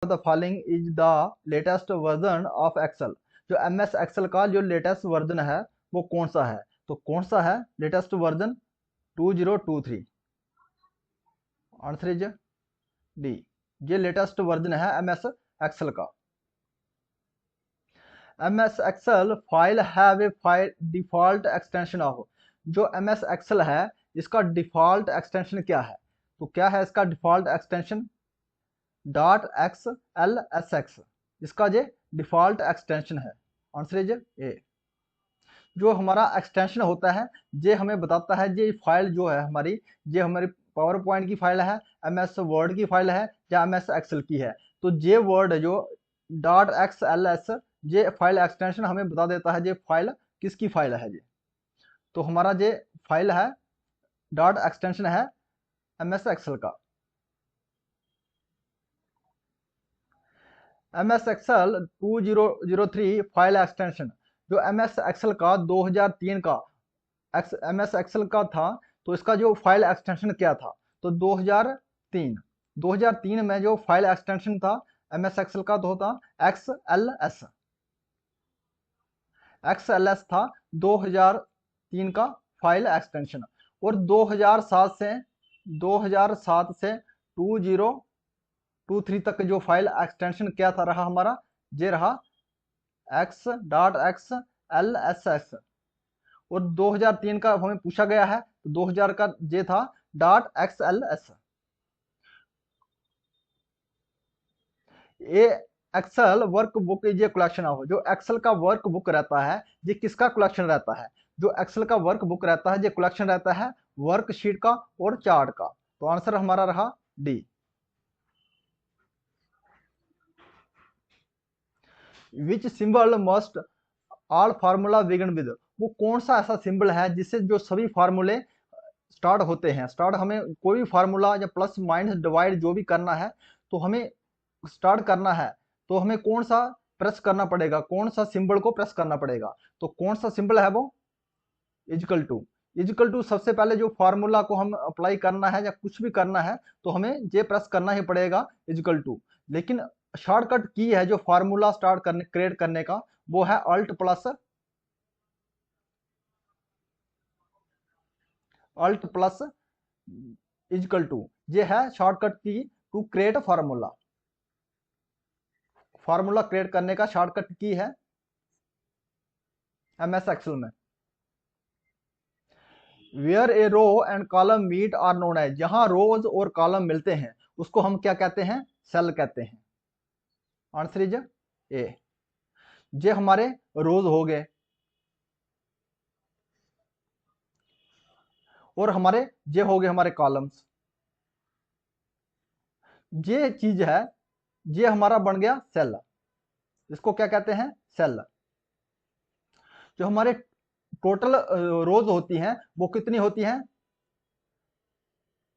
The following is the latest version of Excel. जो MS Excel का जो latest version है वो कौन सा है? तो कौन सा है latest version? 2023। Answer is D. ये लेटेस्ट वर्जन है एमएस एक्सेल का। MS Excel file have a file default extension of. जो एमएस एक्सेल है इसका डिफॉल्ट एक्सटेंशन क्या है? तो क्या है इसका डिफॉल्ट एक्सटेंशन? .xlsx इसका ये डिफॉल्ट एक्सटेंशन है। Answer is a. जो हमारा एक्सटेंशन होता है ये हमें बताता है ये फाइल जो है हमारी, ये हमारी पावर पॉइंट की फाइल है, एमएस वर्ड की फाइल है या एमएस एक्सेल की है। तो ये वर्ड जो .xls ये फाइल एक्सटेंशन हमें बता देता है ये फाइल किसकी फाइल है। ये तो हमारा ये फाइल है डॉट एक्सटेंशन है एमएस एक्सेल का। MS Excel 2003 file extension. जो एमएस एक्सेल का 2003 का एमएस एक्सेल का था तो इसका जो फाइल एक्सटेंशन क्या था? तो 2003 में जो फाइल एक्सटेंशन था एमएस एक्सेल का तो था XLS था 2003 का फाइल एक्सटेंशन। और 2007 से 2023 तक जो फाइल एक्सटेंशन क्या था रहा हमारा? ये रहा x.xlsx। और 2003 का हमें पूछा गया है तो 2000 का ये था .xls। ये एक्सेल वर्कबुक ये कलेक्शन ऑफ। जो एक्सेल का वर्कबुक रहता है ये किसका कलेक्शन रहता है? जो एक्सेल का वर्कबुक रहता है ये कलेक्शन रहता है वर्कशीट का और चार्ट का। तो आंसर हमारा रहा D. Which symbol must all formula begin with. वो कौन सा ऐसा सिंबल है जिससे जो सभी फार्मूले स्टार्ट होते हैं? स्टार्ट हमें कोई भी फार्मूला या प्लस माइनस डिवाइड जो भी करना है तो हमें स्टार्ट करना है तो हमें कौन सा प्रेस करना पड़ेगा? कौन सा सिंबल को प्रेस करना पड़ेगा? तो कौन सा सिंबल है वो? इजकल टू सबसे पहले जो फार्मूला को हम अप्लाई करना है या कुछ भी करना है तो हमें ये प्रेस करना ही पड़ेगा इजकल टू। लेकिन शॉर्टकट की है जो फार्मूला स्टार्ट करने क्रिएट करने का वो है अल्ट प्लस इजकल टू। ये है shortcut key to create formula. Formula create करने का शॉर्टकट की है एमएस एक्सेल में। Where a row and column meet are known as. जहां रोज और कॉलम मिलते हैं उसको हम क्या कहते हैं? सेल कहते हैं। Answer is a. ये हमारे रोज हो गए और हमारे ये हो गए हमारे कॉलम्स। ये चीज है ये हमारा बन गया सेल। इसको क्या कहते हैं? सेल। जो हमारे टोटल रोज होती हैं वो कितनी होती हैं?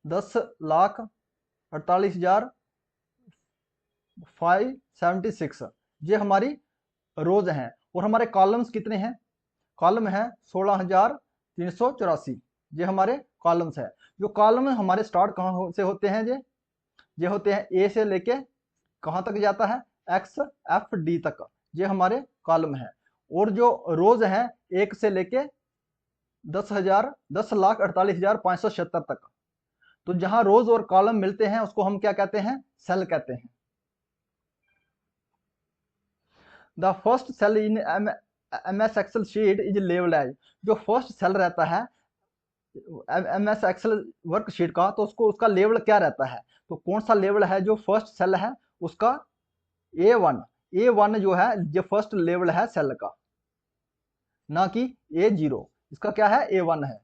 10,48,576 ये हमारी रोज हैं। और हमारे कॉलम्स कितने हैं? कॉलम है 16,384 ये हमारे कॉलम्स है। जो कॉलम हमारे स्टार्ट कहाँ से होते हैं? ये होते हैं ए से लेके कहाँ तक जाता है? XFD तक ये हमारे कॉलम है। और जो रोज हैं 1 से लेके 10,48,576 तक। तो जहां रोज और कॉलम मिलते हैं उसको हम क्या कहते हैं? सेल कहते हैं। The first cell in MS Excel sheet is labelled as. जो फर्स्ट सेल रहता है एमएस एक्सेल वर्कशीट का तो उसको उसका लेवल क्या रहता है? तो कौन सा लेवल है जो फर्स्ट सेल है उसका? A1 जो है जो फर्स्ट लेवल है सेल का, ना कि A0। इसका क्या है? A1 है।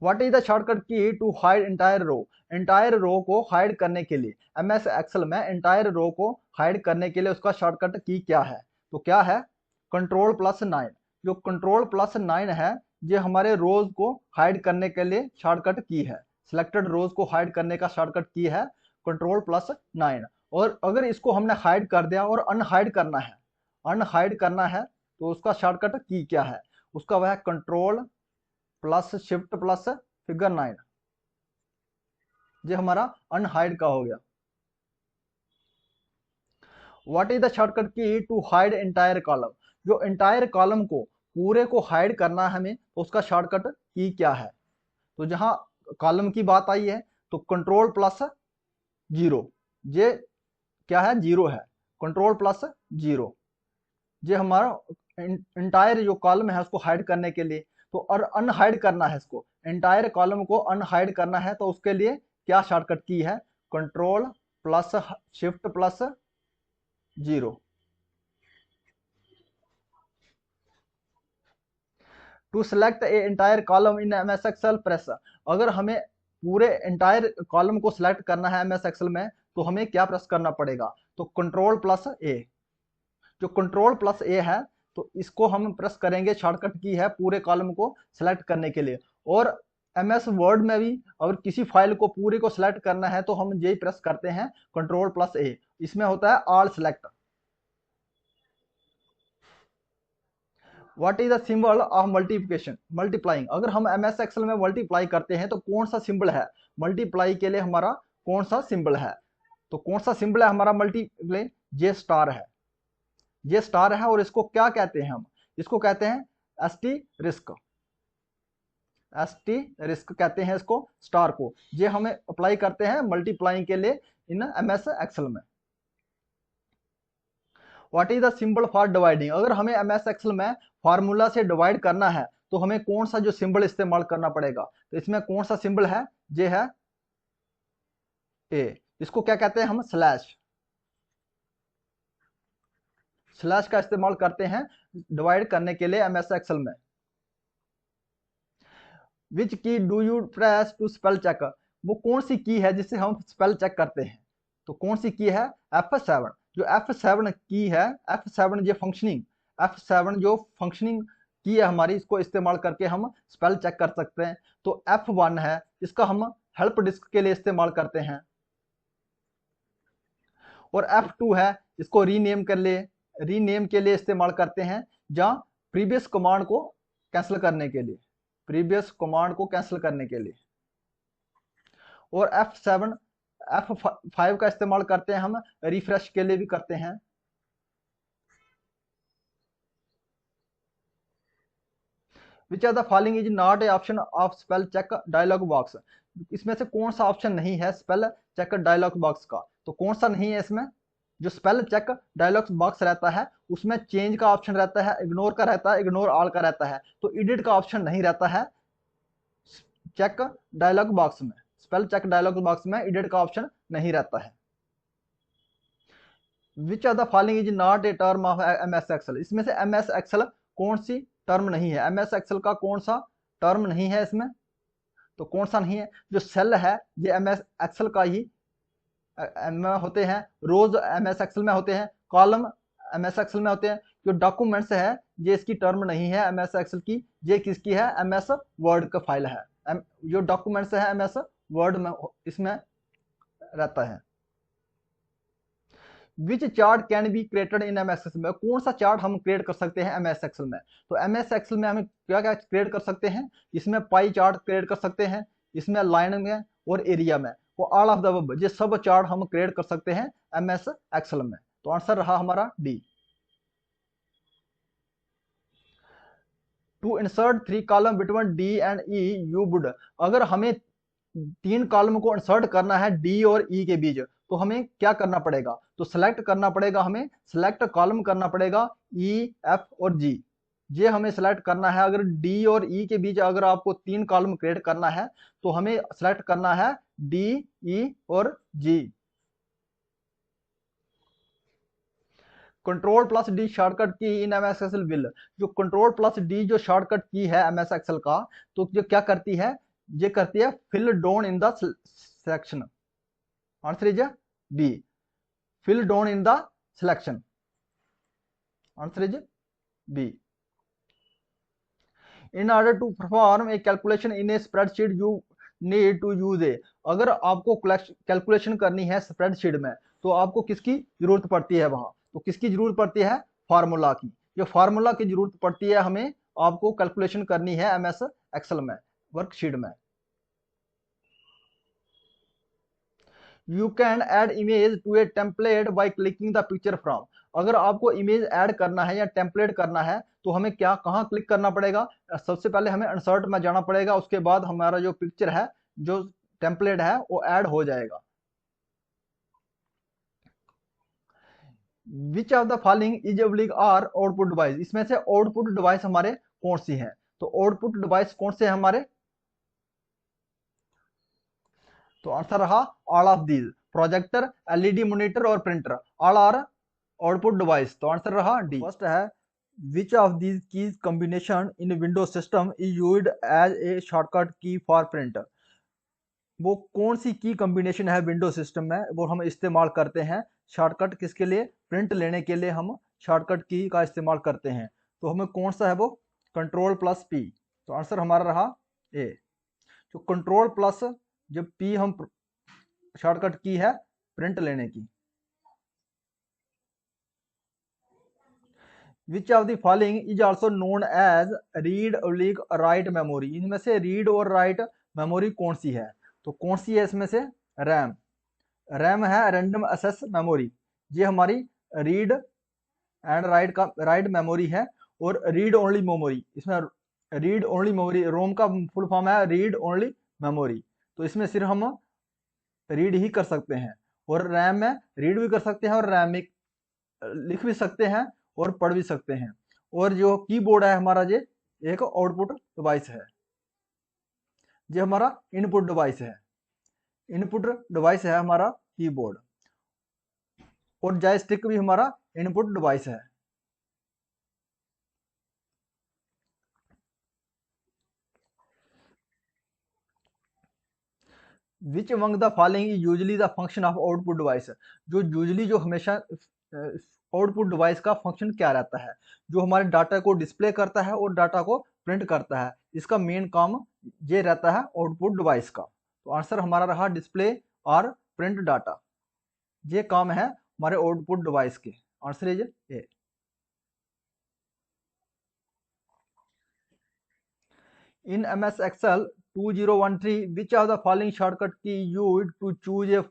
What is the shortcut key to hide entire row. Entire row को हाइड करने के लिए एमएस एक्सेल में एंटायर रो को हाइड करने के लिए उसका शॉर्टकट की क्या है? तो क्या है? Ctrl+9। जो Ctrl+9 है ये हमारे रोज को हाइड करने के लिए शॉर्टकट की है। सिलेक्टेड रोज को हाइड करने का शॉर्टकट की है Ctrl+9। और अगर इसको हमने हाइड कर दिया और अनहाइड करना है तो उसका शॉर्टकट की क्या है? उसका वह Ctrl+Shift+Figure 9। ये हमारा अनहाइड का हो गया। What is the shortcut key to hide entire column? जो एंटायर कॉलम को पूरे को हाइड करना है हमें, तो उसका शॉर्टकट की क्या है? तो जहां कॉलम की बात आई है तो कंट्रोल प्लस जीरो, ये क्या है? जीरो है। कंट्रोल प्लस जीरो, ये हमारा एंटायर जो कॉलम है उसको हाइड करने के लिए। तो और अनहाइड करना है इसको, एंटायर कॉलम को अनहाइड करना है, तो उसके लिए क्या शॉर्टकट की है? Control plus shift plus zero. To select a entire column in M S Excel press, अगर हमें पूरे एंटायर कॉलम को सिलेक्ट करना है एम एस एक्सएल में, तो हमें क्या प्रेस करना पड़ेगा? तो कंट्रोल प्लस ए। जो कंट्रोल प्लस ए है, तो इसको हम प्रेस करेंगे, शॉर्टकट की है पूरे कॉलम को सिलेक्ट करने के लिए। और एम एस वर्ड में भी अगर किसी फाइल को पूरे को सिलेक्ट करना है तो हम यही प्रेस करते हैं, कंट्रोल प्लस ए। इसमें होता है all select. What is the symbol of multiplication? Multiplying, अगर हम एम एस एक्सएल में मल्टीप्लाई करते हैं तो कौन सा सिंबल है मल्टीप्लाई के लिए? हमारा कौन सा सिंबल है? तो कौन सा सिंबल है हमारा मल्टीप्लाई? ये स्टार है। ये स्टार है। और इसको क्या कहते हैं हम? इसको कहते हैं S T risk. S T risk कहते हैं इसको, स्टार को। ये हमें अप्लाई करते हैं मल्टीप्लाइंग के लिए इन एम एस एक्सएल में। What is the symbol for dividing? अगर हमें एम एस एक्सएल में फार्मूला से डिवाइड करना है तो हमें कौन सा जो सिंबल इस्तेमाल करना पड़ेगा? तो इसमें कौन सा सिंबल है? ये है ए। इसको क्या कहते हैं हम? स्लैश। स्लैश का इस्तेमाल करते हैं डिवाइड करने के लिए एम एस एक्सएल में। Which key do you press to spell check? वो कौन सी की है जिससे हम स्पेल चेक करते हैं? तो कौन सी की है? F7। जो F7 की है, F7 ये फंक्शनिंग, F7 जो फंक्शनिंग की है हमारी, इसको इस्तेमाल करके हम स्पेल चेक कर सकते हैं। तो F1 है, इसका हम हेल्प डिस्क के लिए इस्तेमाल करते हैं। और F2 है, इसको रीनेम के लिए इस्तेमाल करते हैं, जहां प्रीवियस कमांड को कैंसिल करने के लिए, प्रीवियस कमांड को कैंसिल करने के लिए। और F5 का इस्तेमाल करते हैं हम रिफ्रेश के लिए भी करते हैं। Which are the following is not a option of spell check dialog box? इसमें से कौन सा ऑप्शन नहीं है स्पेल चेक डायलॉग बॉक्स का? तो कौन सा नहीं है इसमें? जो स्पेल चेक डायलॉग बॉक्स रहता है उसमें चेंज का ऑप्शन रहता है, इग्नोर का रहता है, इग्नोर ऑल का रहता है। तो एडिट का ऑप्शन नहीं रहता है चेक डायलॉग बॉक्स में। स्पेल चेक डायलॉग बॉक्स में एडिट का ऑप्शन नहीं रहता है। Which are the following is not a term of M S Excel? इसमें से एम एस एक्सएल कौन सी टर्म नहीं है? एम एस एक्सएल का कौन सा टर्म नहीं है इसमें? तो कौन सा नहीं है? जो सेल है ये एम एस एक्सएल का ही में होते हैं, रोज एम एस एक्सएल में होते हैं, कॉलम एम एस एक्सएल में होते हैं। जो डॉक्यूमेंट्स है ये इसकी टर्म नहीं है एम एस एक्सएल की, ये किसकी है? एम एस वर्ड का फाइल है। जो डॉक्यूमेंट्स है एम एस वर्ड में इसमें रहता है। Which chart can be created in M S Excel में? कौन सा चार्ट हम क्रिएट कर सकते हैं एम एस एक्सएल में? तो एम एस एक्सएल में हम क्या क्या क्रिएट कर सकते हैं? इसमें पाई चार्ट क्रिएट कर सकते हैं, इसमें लाइन में और एरिया में, वो ऑल ऑफ द अबव, ये सब चार्ट हम क्रिएट कर सकते हैं एम एस एक्सएल में। तो आंसर रहा हमारा D. To insert 3 column between D and E you would, अगर हमें 3 कॉलम को इंसर्ट करना है डी और ई के बीच, तो हमें क्या करना पड़ेगा? तो सेलेक्ट करना पड़ेगा, हमें सेलेक्ट कॉलम करना पड़ेगा ई एफ और जी। ये हमें सेलेक्ट करना है। अगर डी और ई के बीच अगर आपको 3 कॉलम क्रिएट करना है तो हमें सेलेक्ट करना है डी, ई और G. Control plus D shortcut key in M S Excel will, जो कंट्रोल प्लस डी जो शॉर्टकट की है एम एस एक्सएल का, तो जो क्या करती है? ये करती है fill down in the selection. Answer is B, fill down in the selection. Answer is B. In order to perform a calculation in a spreadsheet you need to use a, अगर आपको कैलकुलेशन करनी है spreadsheet में तो आपको किसकी जरूरत पड़ती है वहां? तो किसकी जरूरत पड़ती है? फार्मूला की। जो फार्मूला की जरूरत पड़ती है हमें, आपको कैलकुलेशन करनी है एम एस एक्सएल में वर्कशीट में। You can add image to a template by clicking the picture from. अगर आपको इमेज ऐड करना है या टेम्पलेट करना है तो हमें क्या कहाँ क्लिक करना पड़ेगा? सबसे पहले हमें इंसर्ट में जाना पड़ेगा, उसके बाद हमारा जो पिक्चर है, जो टेम्पलेट है, वो ऐड हो जाएगा। Which of the following is oblique or output device? इसमें से आउटपुट डिवाइस हमारे कौन सी है? तो आउटपुट डिवाइस कौन से है हमारे? तो आंसर रहा all of these. Projector, LED monitor और printer, all are output device. तो आंसर रहा डी। फर्स्ट है which of these keys combination in Windows system is used as a shortcut key for print? वो कौन सी की combination है window system में वो हम इस्तेमाल करते हैं शॉर्टकट किसके लिए? प्रिंट लेने के लिए हम शॉर्टकट की का इस्तेमाल करते हैं। तो हमें कौन सा है वो? Control plus P. तो आंसर हमारा रहा ए। जो कंट्रोल प्लस जब पी हम शॉर्टकट की है प्रिंट लेने की। Which of the following is also known as read oblique write memory? इनमें से रीड और राइट मेमोरी कौन सी है? तो कौन सी है इसमें से? रैम। रैम है रैंडम एक्सेस मेमोरी, ये हमारी रीड एंड राइट मेमोरी है। और रीड ओनली मेमोरी, इसमें रीड ओनली मेमोरी, रोम का फुल फॉर्म है रीड ओनली मेमोरी। तो इसमें सिर्फ हम रीड ही कर सकते हैं। और रैम में रीड भी कर सकते हैं और रैम में लिख भी सकते हैं और पढ़ भी सकते हैं। और जो कीबोर्ड है हमारा, ये एक आउटपुट डिवाइस है, ये हमारा इनपुट डिवाइस है। इनपुट डिवाइस है हमारा कीबोर्ड। और जॉयस्टिक भी हमारा इनपुट डिवाइस है। विच among the following is usually the function of output device? जो यूजली जो हमेशा आउटपुट डिवाइस का फंक्शन क्या रहता है? जो हमारे डाटा को डिस्प्ले करता है और डाटा को प्रिंट करता है, इसका मेन काम ये रहता है आउटपुट डिवाइस का। तो आंसर हमारा रहा डिस्प्ले और प्रिंट डाटा, ये काम है हमारे आउटपुट डिवाइस के। Answer is a. In MS Excel 2013, which of the following shortcut key used to choose a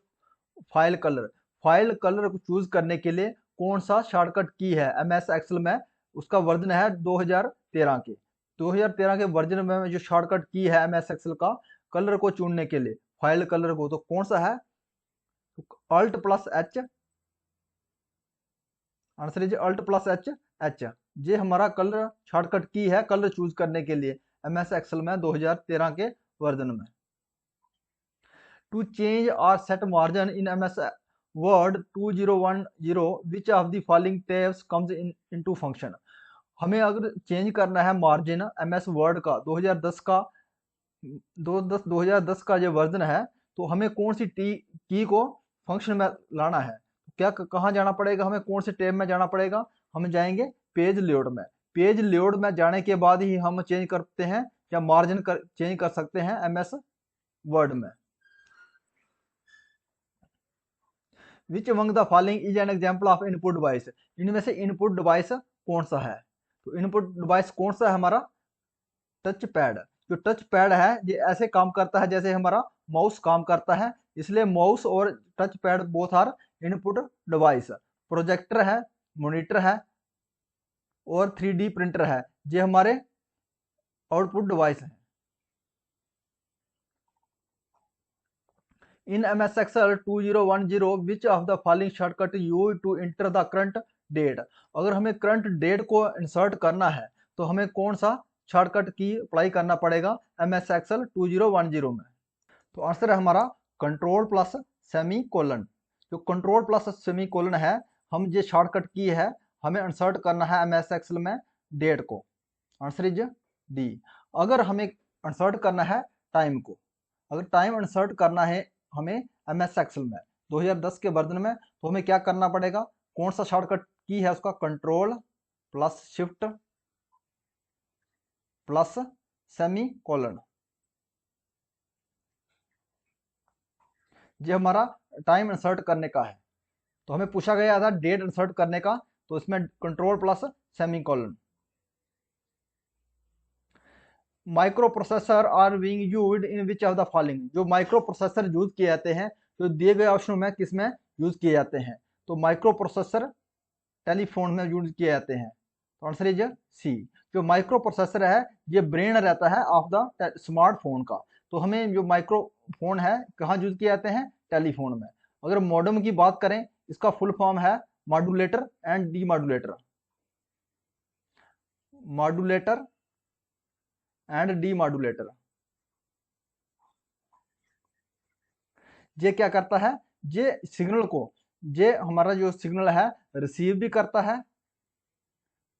file colour? File colour को चूज करने के लिए कौन सा शॉर्टकट की है MS Excel में? उसका वर्जन है 2013 के। 2013 के वर्जन में जो शॉर्टकट की है MS Excel का कलर को चुनने के लिए, फाइल कलर को, तो कौन सा है? Alt plus H. Answer is alt plus H. H ये हमारा कलर शॉर्टकट की है कलर चूज करने के लिए MS Excel में 2013 के वर्जन में। टू चेंज और set margin in MS Word 2010, which of the following tabs comes into function? हमें अगर चेंज करना है मार्जिन MS Word का 2010 का 2010 का जो वर्जन है, तो हमें कौन सी की को फंक्शन में लाना है? क्या कहाँ जाना पड़ेगा? हमें कौन से टैब में जाना पड़ेगा? हम जाएंगे पेज लेआउट में। पेज लेआउट में जाने के बाद ही हम चेंज करते हैं या मार्जिन चेंज कर सकते हैं MS वर्ड में। विच among the following is an example of input device? इनमें से इनपुट डिवाइस कौन सा है? तो इनपुट डिवाइस कौन सा है हमारा? Touch pad. जो टच पैड है ये ऐसे काम करता है जैसे हमारा माउस काम करता है, इसलिए माउस और touch pad both are input device. Projector है, मॉनिटर है और 3D प्रिंटर है, ये हमारे आउटपुट डिवाइस है। In MS Excel 2010, which of the following shortcut use to enter the current date? अगर हमें करंट डेट को इंसर्ट करना है तो हमें कौन सा शॉर्टकट की अप्लाई करना पड़ेगा MS Excel 2010 में? तो आंसर है हमारा कंट्रोल प्लस सेमी कोलन। जो कंट्रोल प्लस सेमी कोलन है, हम ये शॉर्टकट की है, हमें इंसर्ट करना है MS Excel में डेट को। Answer is D. अगर हमें इंसर्ट करना है टाइम को, अगर टाइम इंसर्ट करना है हमें MS Excel में 2010 के वर्जन में, तो हमें क्या करना पड़ेगा? कौन सा शॉर्टकट की है उसका? Control plus shift plus semi colon. ये हमारा टाइम इंसर्ट करने का है। तो हमें पूछा गया था डेट इंसर्ट करने का, तो इसमें control plus semicolon. Microprocessor are being used in which of the following? जो माइक्रो प्रोसेसर यूज किए जाते हैं जो दिए गए ऑप्शनों में किस में यूज किए जाते हैं? तो माइक्रो प्रोसेसर टेलीफोन में यूज किए जाते हैं। तो आंसर इज सी। जो माइक्रो प्रोसेसर है ये ब्रेन रहता है ऑफ द स्मार्टफोन का। तो हमें जो माइक्रोफोन है कहाँ यूज किए जाते हैं? टेलीफोन में। अगर मॉडेम की बात करें, इसका फुल फॉर्म है modulator and demodulator. Modulator and demodulator. ये क्या करता है? ये सिग्नल को, ये हमारा जो सिग्नल है रिसीव भी करता है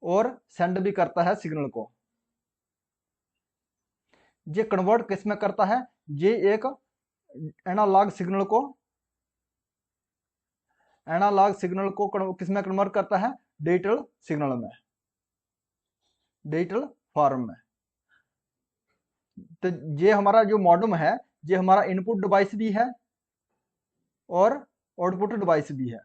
और सेंड भी करता है सिग्नल को। ये कन्वर्ट किस में करता है? ये एक एनालॉग सिग्नल को किस में कन्वर्ट करता है? डिजिटल सिग्नल में, डिजिटल फॉर्म में। तो ये हमारा जो मॉडेम है ये हमारा इनपुट डिवाइस भी है और आउटपुट डिवाइस भी है।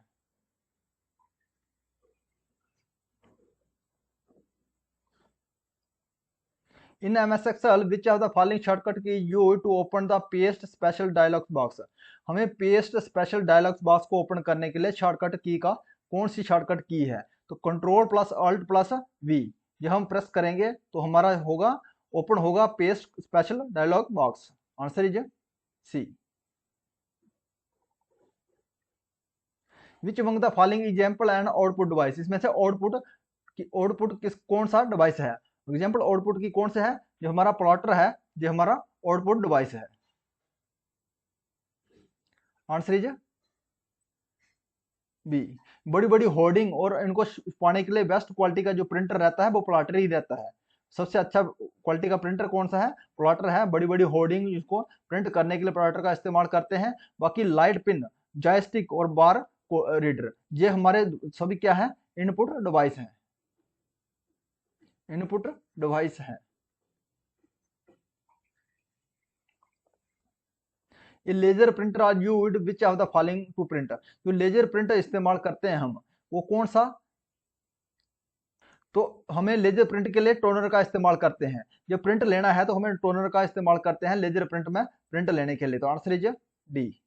In MS Excel which of the following shortcut key used to open the paste special dialog box? हमें पेस्ट स्पेशल डायलॉग बॉक्स को ओपन करने के लिए शॉर्टकट की का कौन सी शॉर्टकट की है? तो control plus alt plus V, ये हम प्रेस करेंगे तो हमारा होगा ओपन होगा paste special dialog box. Answer is C. Which among the following example and output device? इसमें से आउटपुट किस कौन सा डिवाइस है? एग्जांपल आउटपुट की कौन से है? जो हमारा प्लॉटर है जो हमारा आउटपुट डिवाइस है। Answer is B. बड़ी बड़ी होर्डिंग और इनको पाने के लिए बेस्ट क्वालिटी का जो प्रिंटर रहता है वो प्लॉटर ही रहता है। सबसे अच्छा क्वालिटी का प्रिंटर कौन सा है? प्लॉटर है। बड़ी बड़ी होर्डिंग इसको प्रिंट करने के लिए प्लॉटर का इस्तेमाल करते हैं। बाकी लाइट पिन, जॉयस्टिक और बार रीडर ये हमारे सभी क्या है? इनपुट डिवाइस है, इनपुट डिवाइस है। ये laser printer are used which of the following to print? जो लेजर प्रिंटर इस्तेमाल करते हैं हम वो कौन सा? तो हमें लेजर प्रिंट के लिए टोनर का इस्तेमाल करते हैं। जब प्रिंट लेना है तो हमें टोनर का इस्तेमाल करते हैं लेजर प्रिंट में प्रिंट लेने के लिए। तो आंसर इज डी।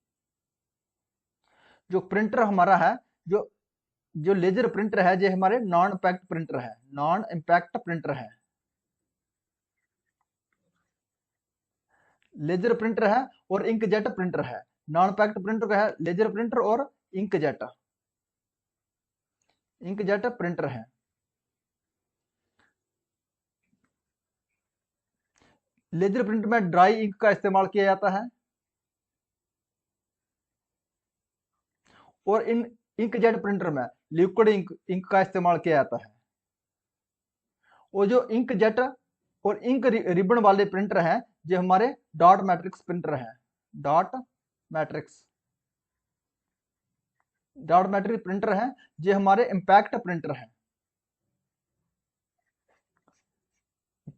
जो प्रिंटर हमारा है, जो लेजर प्रिंटर है ये हमारे नॉन इम्पैक्ट प्रिंटर है, नॉन इम्पैक्ट प्रिंटर है। लेजर प्रिंटर है और इंकजेट प्रिंटर है। नॉन इम्पैक्ट प्रिंटर का है लेजर प्रिंटर और इंकजेट प्रिंटर है। लेजर प्रिंट में ड्राई इंक का इस्तेमाल किया जाता है और इन इंकजेट प्रिंटर में लिक्विड इंक का इस्तेमाल किया जाता है। और जो इंकजेट और इंक रिबन वाले प्रिंटर हैं जो हमारे डॉट मैट्रिक्स प्रिंटर हैं। डॉट मैट्रिक्स प्रिंटर हैं जो हमारे इम्पैक्ट प्रिंटर हैं।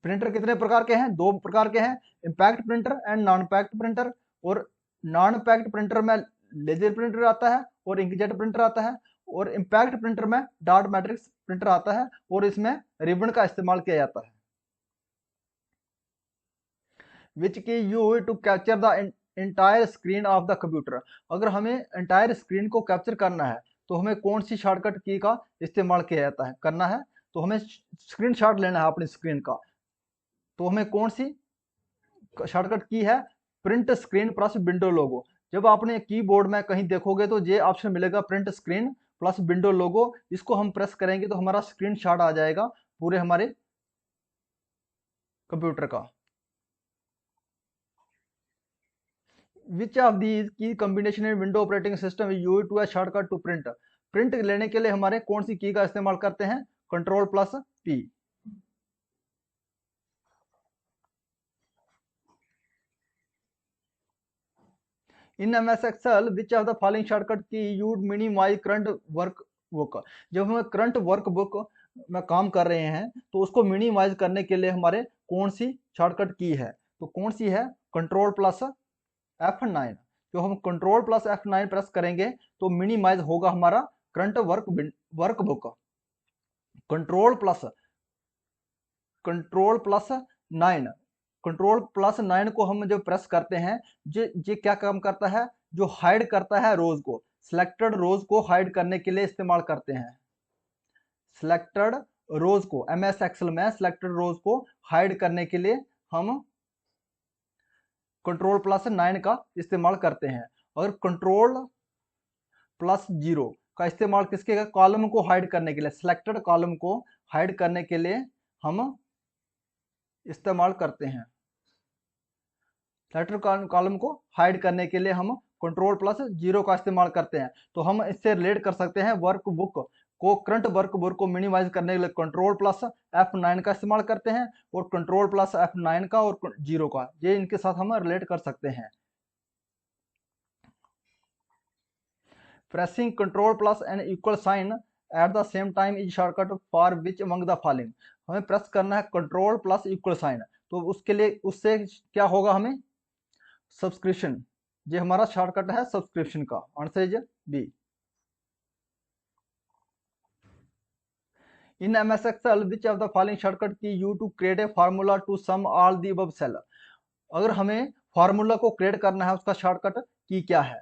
प्रिंटर कितने प्रकार के हैं? दो प्रकार के हैं, impact printer and non impact printer. और नॉन इम्पैक्ट प्रिंटर में लेजर प्रिंटर आता है और इंकजेट प्रिंटर आता है, और इम्पैक्ट प्रिंटर में डॉट मैट्रिक्स प्रिंटर आता है और इसमें रिबन का इस्तेमाल किया जाता है। Which key use to capture the entire screen of the computer? अगर हमें एंटायर स्क्रीन को कैप्चर करना है तो हमें कौन सी शॉर्टकट की का इस्तेमाल किया जाता है? करना है तो हमें स्क्रीनशॉट लेना है अपनी स्क्रीन का, तो हमें कौन सी शॉर्टकट की है? प्रिंट स्क्रीन प्लस विंडो लोगो। जब आपने कीबोर्ड में कहीं देखोगे तो ये ऑप्शन मिलेगा प्रिंट स्क्रीन प्लस विंडो लोगो। इसको हम प्रेस करेंगे तो हमारा स्क्रीनशॉट आ जाएगा पूरे हमारे कंप्यूटर का। Which of these key combination in window operating system use to a shortcut to print? Print लेने के लिए हमारे कौन सी की का इस्तेमाल करते हैं? Control plus P. इन MS Excel which of the following shortcut key use minimise current workbook? जब हम करंट वर्क बुक में काम कर रहे हैं तो उसको मिनिमाइज करने के लिए हमारे कौन सी शॉर्टकट की है? तो कौन सी है? Control plus F9। जो हम कंट्रोल प्लस F9 प्रेस करेंगे तो मिनिमाइज होगा हमारा current work book. Control plus 9 को हम जब प्रेस करते हैं ये क्या काम करता है? जो हाइड करता है रोज को, सिलेक्टेड रोज को हाइड करने के लिए इस्तेमाल करते हैं। सिलेक्टेड रोज को एमएस एक्सेल में सिलेक्टेड रोज को हाइड करने के लिए हम Ctrl+9 का इस्तेमाल करते हैं। और Ctrl+0 का इस्तेमाल किसके का, कॉलम को हाइड करने के लिए, सिलेक्टेड कॉलम को हाइड करने के लिए हम इस्तेमाल करते हैं। सिलेक्टेड कॉलम को हाइड करने के लिए हम Ctrl+0 का इस्तेमाल करते हैं। तो हम इससे रिलेट कर सकते हैं वर्कबुक को, करंट वर्कबुक को मिनिमाइज करने के लिए Ctrl+F9 का इस्तेमाल करते हैं, और Ctrl+F9 का और 0 का, ये इनके साथ हम रिलेट कर सकते हैं। Pressing Ctrl+N at the same time is shortcut for which among the following. हमें प्रेस करना है Ctrl+, तो उसके लिए उससे क्या होगा, हमें सब्सक्रिप्शन, ये हमारा शॉर्टकट है सब्सक्रिप्शन का। Answer is B. इन MS Excel which of the following shortcut key you to create a formula to sum all the above cell. अगर हमें फार्मूला को क्रिएट करना है, उसका शॉर्टकट की क्या है,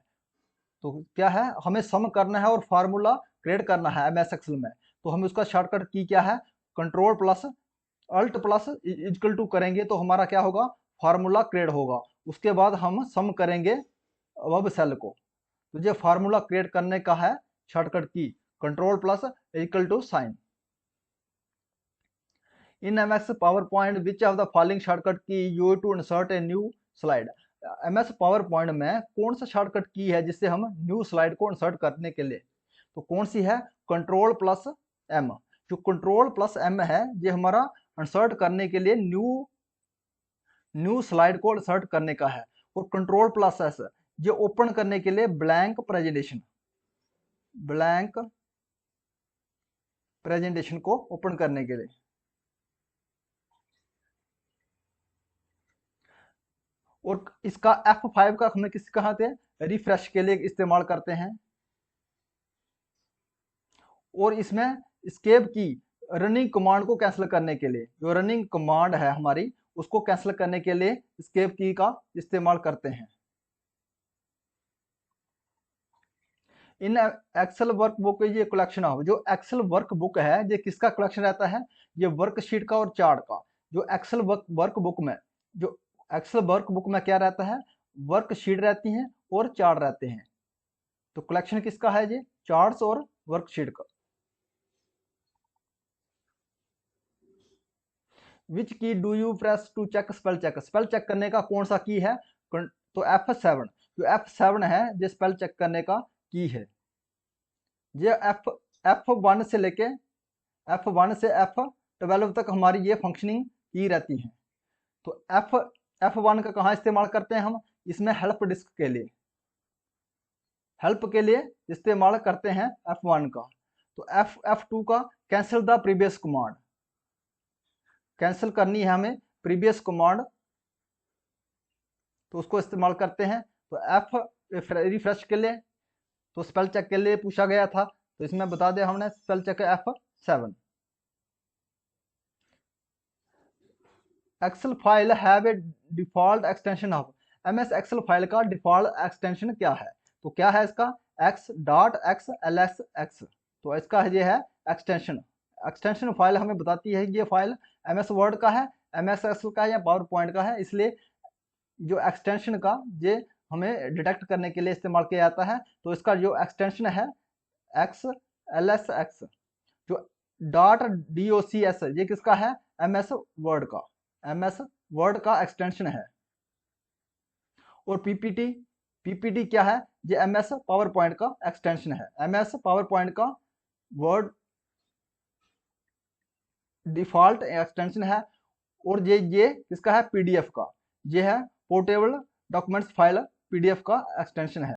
तो क्या है, हमें सम करना है और फार्मूला क्रिएट करना है MS Excel में, तो हम उसका शॉर्टकट की क्या है, Ctrl+Alt+= करेंगे तो हमारा क्या होगा, फार्मूला क्रिएट होगा। उसके बाद हम सम करेंगे अब सेल को, तो ये फार्मूला क्रिएट करने का है शॉर्टकट की Ctrl+=। इन MS PowerPoint which of the following shortcut key you to insert a new slide. MS PowerPoint में कौन सा शॉर्टकट की है जिससे हम न्यू स्लाइड को इंसर्ट करने के लिए, तो कौन सी है, Ctrl+M। जो Ctrl+M है ये हमारा इंसर्ट करने के लिए न्यू स्लाइड को इंसर्ट करने का है, और Ctrl+S ये ओपन करने के लिए ब्लैंक प्रेजेंटेशन को ओपन करने के लिए। और इसका F5 का हमें किस कहा थे, रिफ्रेश के लिए इस्तेमाल करते हैं। और इसमें एस्केप की रनिंग कमांड को कैंसिल करने के लिए, जो रनिंग कमांड है हमारी उसको कैंसिल करने के लिए एस्केप की का इस्तेमाल करते हैं। इन एक्सेल वर्कबुक ये कलेक्शन ऑफ, जो एक्सेल वर्कबुक है ये किसका कलेक्शन रहता है, ये वर्कशीट का और चार्ट का। जो एक्सेल वर्कबुक में क्या रहता है, वर्कशीट रहती हैं और चार्ट रहते हैं। तो कलेक्शन किसका है, ये चार्ट्स और वर्कशीट का। Which key do you press to check spell check, spell check करने का कौन सा की है, तो F7। जो F7 है ये स्पेल चेक करने का की है। ये F1 से लेके F1 से F12 तक हमारी ये फंक्शनिंग की रहती है। तो F1 का कहाँ इस्तेमाल करते हैं हम, इसमें हेल्प डिस्क के लिए, हेल्प के लिए इस्तेमाल करते हैं F1 का। तो F2 का cancel the previous command, cancel करनी है हमें प्रीवियस कमांड, तो उसको इस्तेमाल करते हैं। तो F रिफ्रेश के लिए, तो स्पेल चेक के लिए पूछा गया था, तो इसमें बता दें हमने spell check F7। Excel file have a default extension of, MS Excel file का डिफॉल्ट एक्सटेंशन क्या है, तो क्या है इसका x.xlsx। तो इसका ये है एक्सटेंशन फाइल हमें बताती है ये फाइल MS वर्ड का है, MS एक्सेल का या पावर पॉइंट का है, इसलिए जो एक्सटेंशन का ये हमें डिटेक्ट करने के लिए इस्तेमाल किया जाता है। तो इसका जो एक्सटेंशन है XLSX। जो .docx ये किसका है, MS वर्ड का, MS वर्ड का एक्सटेंशन है। और PPT क्या है, ये MS पावर पॉइंट का एक्सटेंशन है। MS पावर पॉइंट का वर्ड डिफॉल्ट एक्सटेंशन है। और ये किसका है, PDF का, ये है पोर्टेबल डॉक्यूमेंट्स फाइल PDF का एक्सटेंशन है।